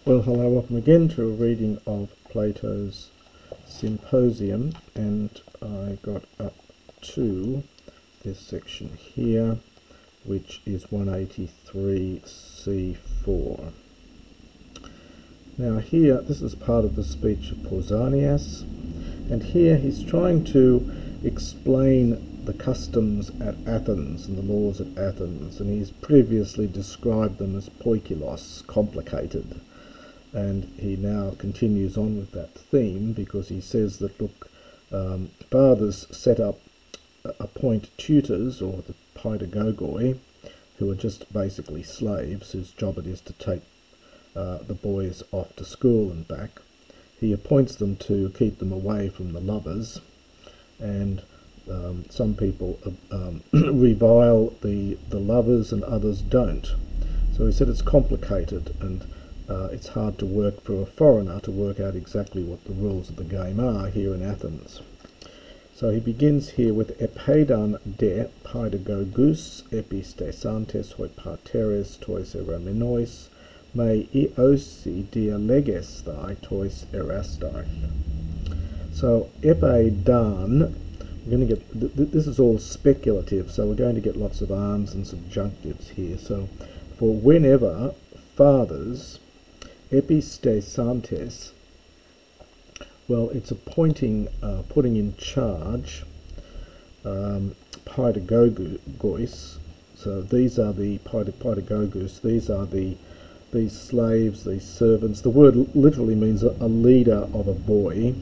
Well, hello, welcome again to a reading of Plato's Symposium, and I got up to this section here, which is 183c4. Now here, this is part of the speech of Pausanias, and here he's trying to explain the customs at Athens and the laws at Athens, and he's previously described them as poikilos, complicated. And he now continues on with that theme because he says that, look, fathers appoint tutors, or the paedagogoi, who are just basically slaves whose job it is to take the boys off to school and back. He appoints them to keep them away from the lovers, and some people revile the lovers and others don't. So he said it's complicated, and it's hard to work for a foreigner to work out exactly what the rules of the game are here in Athens. So he begins here with epaidan de paedagogus epistesantes hoi pateres tois eramenois me iosi dialegestai tois erastai. So epaidan, we're going to get, this is all speculative, so we're going to get lots of arms and subjunctives here. So for whenever fathers, epistesantes, well, it's appointing, putting in charge, paedagogos. So these are the paedagogos. These are these slaves, these servants. The word literally means a leader of a boy.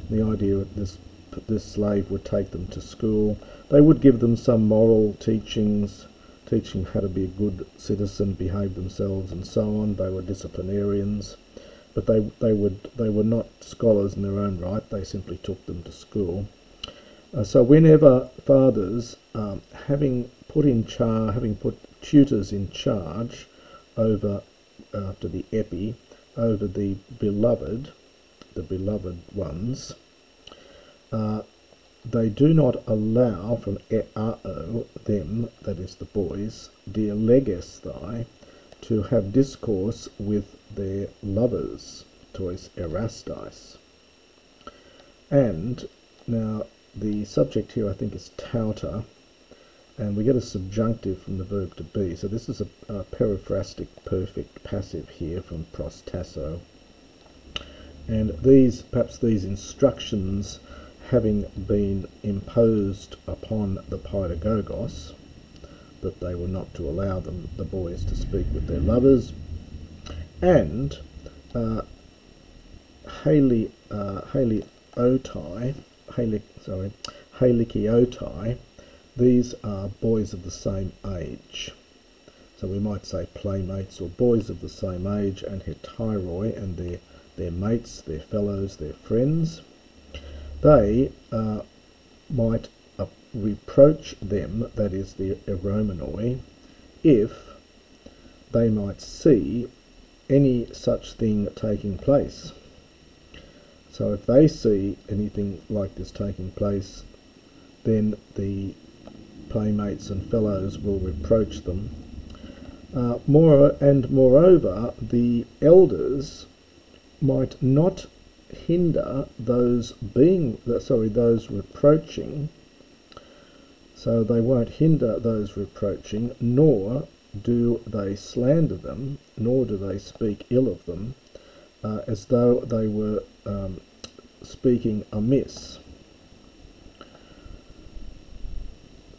The idea that this slave would take them to school. They would give them some moral teachings, teaching how to be a good citizen, behave themselves, and so on. They were disciplinarians, but they were not scholars in their own right. They simply took them to school. So whenever fathers, having put tutors in charge over, after the epi, over the beloved ones, they do not allow from eao, them, that is the boys, dialegestai, to have discourse with their lovers, tois erastais. And now the subject here I think is tauta, and we get a subjunctive from the verb to be. So this is a periphrastic perfect passive here from pros tasso. And perhaps these instructions, having been imposed upon the paedagogos, that they were not to allow the boys to speak with their lovers, and halikiotai, these are boys of the same age. So we might say playmates, or boys of the same age, and hetyroi, and their mates, their fellows, their friends. They might reproach them, that is the eromenoi, if they might see any such thing taking place. So if they see anything like this taking place, then the playmates and fellows will reproach them. Moreover, the elders might not hinder those reproaching, so they won't hinder those reproaching, nor do they slander them, nor do they speak ill of them, as though they were speaking amiss.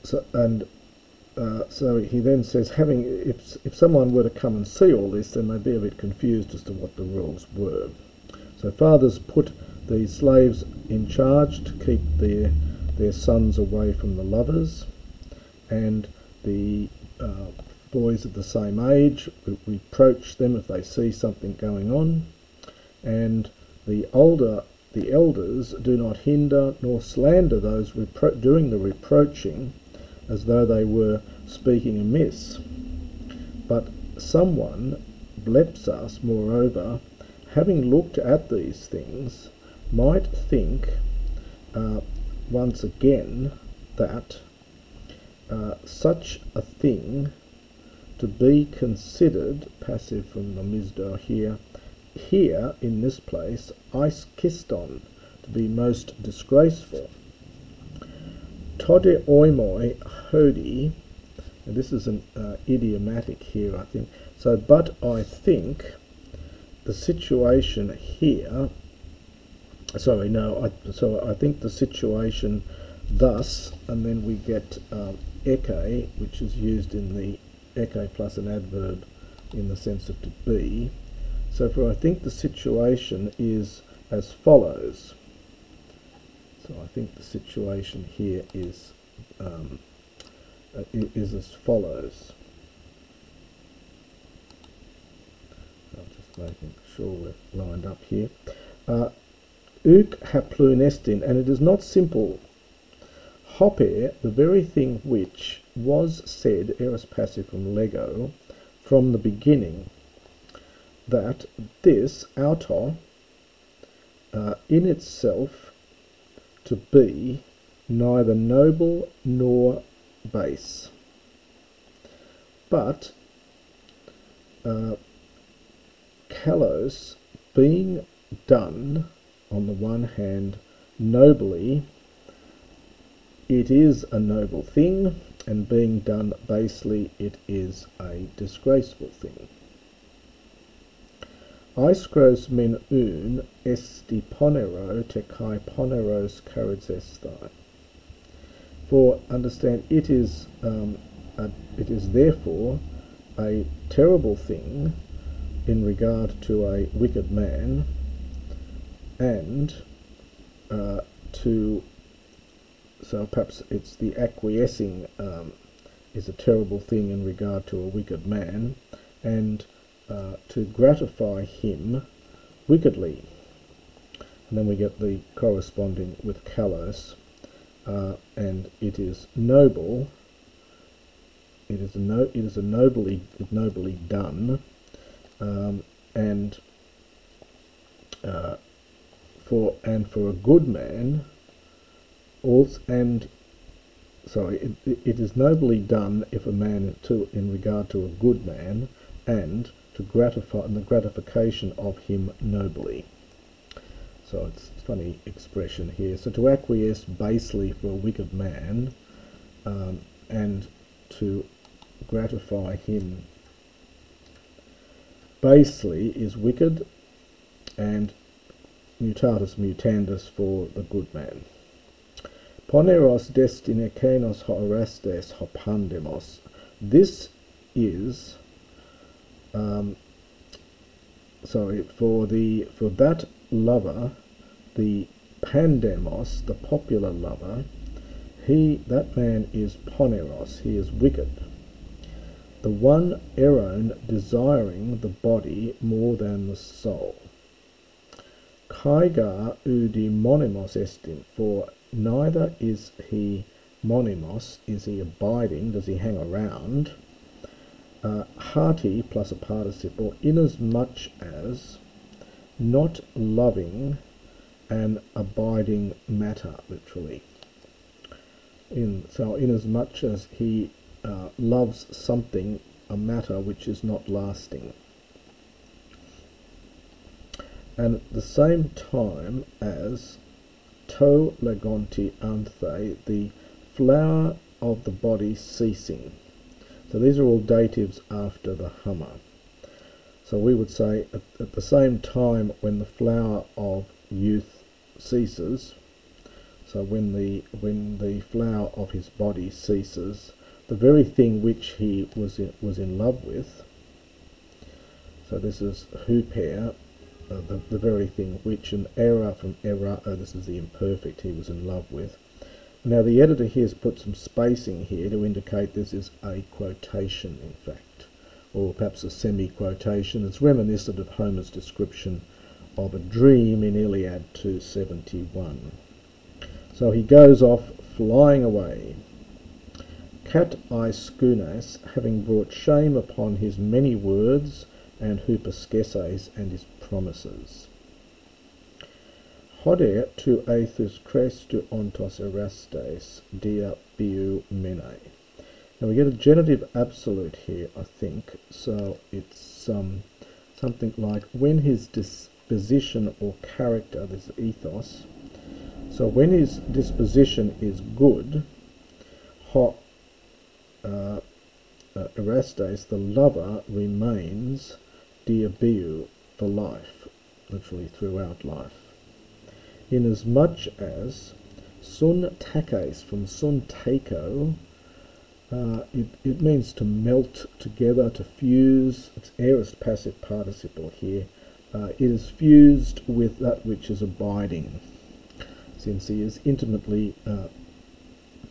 So he then says, if someone were to come and see all this, then they'd be a bit confused as to what the rules were. So fathers put these slaves in charge to keep their sons away from the lovers, and the boys of the same age reproach them if they see something going on, and the elders do not hinder nor slander those doing the reproaching, as though they were speaking amiss. But someone, blepsas, moreover, having looked at these things, might think once again that such a thing to be considered, passive from the misdo here, here in this place, iskiston, to be most disgraceful. Tode oimoi hodi, and this is an idiomatic here, I think. So, but I think the situation here, I think the situation thus, and then we get eke, which is used in the eke plus an adverb in the sense of to be. So for I think the situation is as follows. So I think the situation here is as follows. I'm just making sure we're lined up here. Uk haplunestin, and it is not simple. Hoper, the very thing which was said, eros passivum lego, from the beginning, that this auto in itself to be neither noble nor base, but kalos being done on the one hand nobly, it is a noble thing, and being done basely, it is a disgraceful thing. Iskros min un esti ponero te kai poneros charizestai. For understand, it is therefore a terrible thing in regard to a wicked man, and so perhaps it's the acquiescing is a terrible thing in regard to a wicked man, and to gratify him wickedly. And then we get the corresponding with kalos, and it is noble. It is nobly done, and for a good man. Also, and sorry, it is nobly done if a man in regard to a good man, and to gratify, and the gratification of him nobly. So it's a funny expression here. So to acquiesce basely for a wicked man, and to gratify him basely is wicked, and mutatis mutandis for the good man. Poneros destine kenos horestes hopandemos. This is for that lover, the pandemos, the popular lover, that man is poneros, he is wicked. The one eron desiring the body more than the soul. Kaiga udi monimos estin, for neither is he monimos, is he abiding, does he hang around, hearty plus a participle, inasmuch as not loving an abiding matter, literally. So inasmuch as he loves something, a matter which is not lasting. And at the same time as to legonti anthe, the flower of the body ceasing. So these are all datives after the hummer. So we would say at the same time when the flower of youth ceases, so when the flower of his body ceases, the very thing which he was in love with, so this is huper, the very thing which, an error from error, this is the imperfect he was in love with. Now the editor here has put some spacing here to indicate this is a quotation, in fact, or perhaps a semi-quotation. It's reminiscent of Homer's description of a dream in Iliad 271. So he goes off flying away. Kat Aiskunas, having brought shame upon his many words, and Hypaskesses and his promises. Hoder tu aethus crestu ontos erastes dia biu mene. Now we get a genitive absolute here, I think. So it's something like when his disposition or character, this is ethos, so when his disposition is good, ho erastes, the lover remains diabiou for life, literally throughout life. Inasmuch as sun takes, from sun tako, it means to melt together, to fuse. It's aorist passive participle here. It is fused with that which is abiding, since he is intimately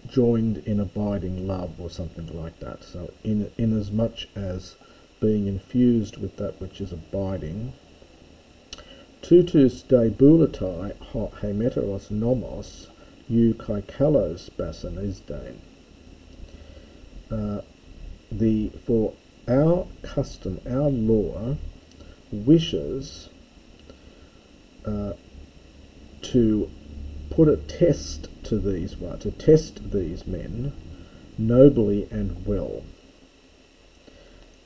joined in abiding love, or something like that. So inasmuch as being infused with that which is abiding. Tutus de bulatai ho hemeteros nomos eu kaikalos basanisdain. For our custom, our law wishes to put a test to these, to test these men nobly and well.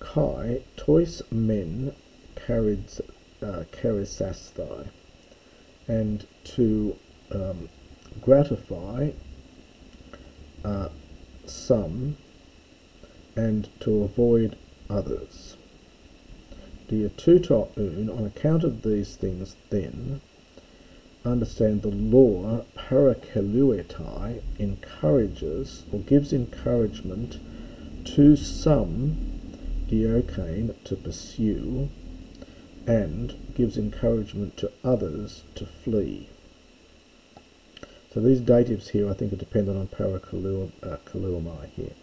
Kai tois men charisasthai, and to gratify some and to avoid others. Diatuto un, on account of these things, then, understand the law parakeluetai encourages or gives encouragement to some diokane to pursue, and gives encouragement to others to flee. So these datives here I think are dependent on parakaluomai here.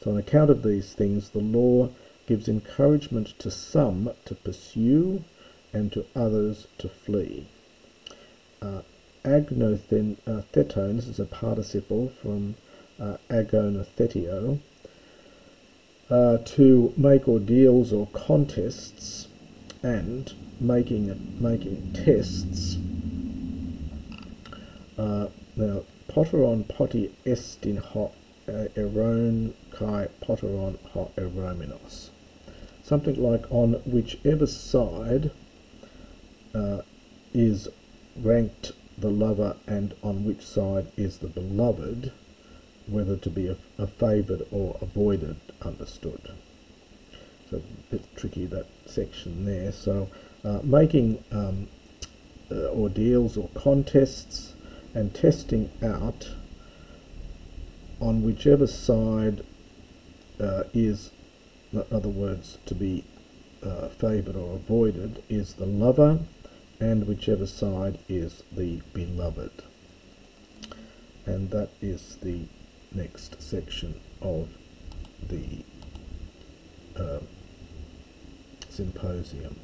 So on account of these things, the law gives encouragement to some to pursue and to others to flee. Agnothetone, this is a participle from agonothetio, to make ordeals or contests, and making tests. Now, poteron poti estin ho eron kai poteron ho erominos. Something like on whichever side is ranked the lover, and on which side is the beloved, whether to be a favoured or avoided, understood. So a bit tricky, that section there. So making ordeals or contests and testing out on whichever side is, in other words, to be favoured or avoided, is the lover, and whichever side is the beloved. And that is the next section of the Symposium.